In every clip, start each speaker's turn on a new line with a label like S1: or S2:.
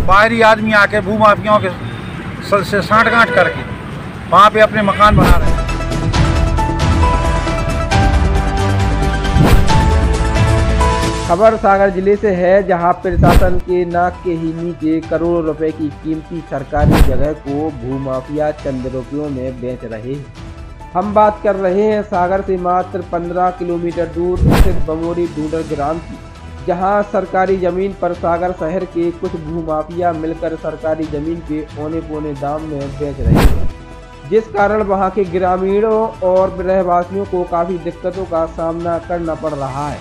S1: बाहरी आदमी आके भूमाफियाओं के से सांठगांठ करके वहाँ पे अपने मकान बना रहे हैं।
S2: खबर सागर जिले से है, जहां प्रशासन के नाक के ही नीचे करोड़ों रुपए की कीमती सरकारी जगह को भूमाफिया चंद रुपयों में बेच रहे हैं। हम बात कर रहे हैं सागर से मात्र 15 किलोमीटर दूर स्थित बमोरी ढूंढर ग्राम की, जहां सरकारी जमीन पर सागर शहर के कुछ भूमाफिया मिलकर सरकारी जमीन के औने पौने दाम में बेच रहे हैं, जिस कारण वहां के ग्रामीणों और रहवासियों को काफ़ी दिक्कतों का सामना करना पड़ रहा है।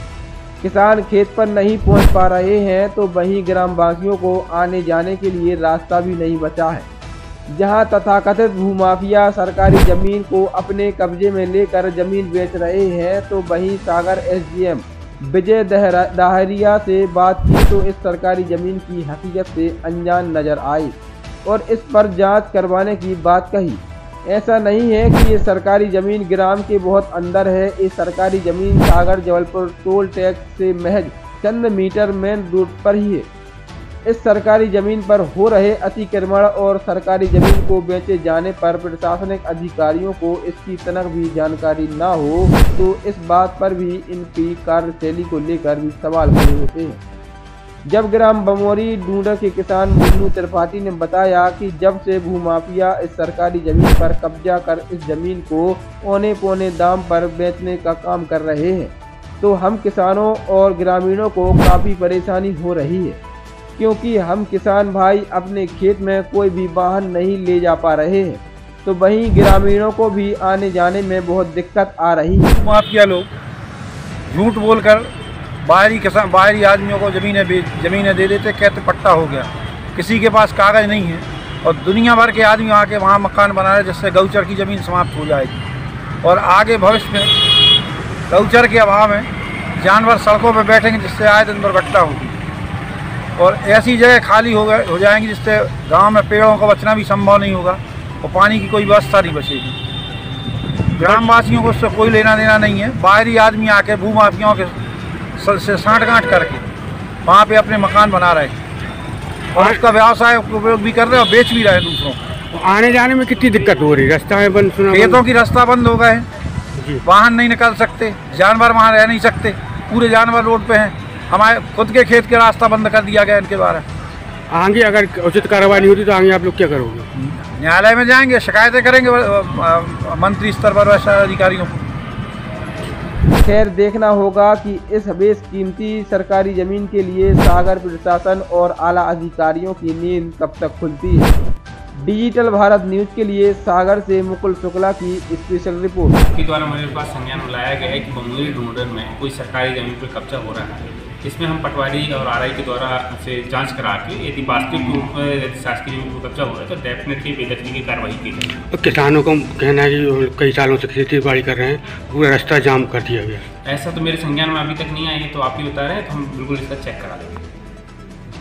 S2: किसान खेत पर नहीं पहुंच पा रहे हैं, तो वहीं ग्रामवासियों को आने जाने के लिए रास्ता भी नहीं बचा है। जहां तथाकथित भूमाफिया सरकारी जमीन को अपने कब्जे में लेकर जमीन बेच रहे हैं, तो वहीं सागर एसडीएम विजय दाहरिया से बात की तो इस सरकारी जमीन की हकीकत से अनजान नजर आए और इस पर जांच करवाने की बात कही। ऐसा नहीं है कि ये सरकारी ज़मीन ग्राम के बहुत अंदर है। ये सरकारी ज़मीन सागर जबलपुर टोल टैक्स से महज चंद मीटर मेन रोड पर ही है। इस सरकारी ज़मीन पर हो रहे अतिक्रमण और सरकारी ज़मीन को बेचे जाने पर प्रशासनिक अधिकारियों को इसकी तनक भी जानकारी ना हो, तो इस बात पर भी इनकी कार्यशैली को लेकर भी सवाल खड़े होते हैं। जब ग्राम बमोरी ढूंढर के किसान मुन्नू त्रिपाठी ने बताया कि जब से भूमाफिया इस सरकारी जमीन पर कब्जा कर इस जमीन को औने पौने दाम पर बेचने का काम कर रहे हैं, तो हम किसानों और ग्रामीणों को काफ़ी परेशानी हो रही है, क्योंकि हम किसान भाई अपने खेत में कोई भी वाहन नहीं ले जा पा रहे हैं, तो वहीं ग्रामीणों को भी आने जाने में बहुत दिक्कत आ रही है।
S1: भूमाफिया लोग झूठ बोलकर बाहरी आदमियों को ज़मीनें दे देते, कहते पट्टा हो गया, किसी के पास कागज़ नहीं है और दुनिया भर के आदमी आके वहाँ मकान बना रहे, जिससे गौचर की ज़मीन समाप्त हो जाएगी और आगे भविष्य में गौचर के अभाव में जानवर सड़कों पर बैठेंगे, जिससे आए दिन दुर्घटना होगी और ऐसी जगह खाली हो जाएंगी जिससे गाँव में पेड़ों का बचना भी संभव नहीं होगा और पानी की कोई व्यवस्था नहीं बचेगी। ग्रामवासियों को उससे कोई लेना देना नहीं है। बाहरी आदमी आके भूमाफियाओं के से सांठगांठ करके वहाँ पे अपने मकान बना रहे हैं और उसका व्यवसाय उपयोग भी कर रहे हैं और बेच भी रहे हैं दूसरों को।
S3: आने जाने में कितनी दिक्कत हो रही है? रास्ता है बंद, सुना
S1: खेतों की रास्ता बंद हो गए हैं, वाहन नहीं निकल सकते, जानवर वहाँ रह नहीं सकते, पूरे जानवर रोड पे हैं। हमारे खुद के खेत के रास्ता बंद कर दिया गया इनके द्वारा।
S3: आगे अगर उचित कार्रवाई नहीं होती तो आगे आप लोग क्या करोगे?
S1: न्यायालय में जाएंगे, शिकायतें करेंगे मंत्री स्तर पर वैसे अधिकारियों को।
S2: खैर, देखना होगा कि इस बेशकीमती सरकारी जमीन के लिए सागर प्रशासन और आला अधिकारियों की नींद कब तक खुलती है। डिजिटल भारत न्यूज के लिए सागर से मुकुल शुक्ला की स्पेशल रिपोर्ट।
S4: के द्वारा मेरे पास संज्ञान बुलाया गया है कि बमोरी ढूंढर में कोई सरकारी जमीन पर कब्जा हो रहा है। इसमें हम पटवारी और आरआई के द्वारा से जांच करा के यदि वास्तविक रूप में शासकीय जमीन पर कब्जा हो रहा है तो डेफिनेटली बेदखली की कार्रवाई की जाएगी।
S3: किसानों को कहना है कि कई सालों से खेती बाड़ी कर रहे हैं, पूरा रास्ता जाम कर दिया गया।
S4: ऐसा तो मेरे संज्ञान में अभी तक नहीं आया है, तो आप ही बता रहे हैं, तो हम बिल्कुल इसका चेक करा देंगे।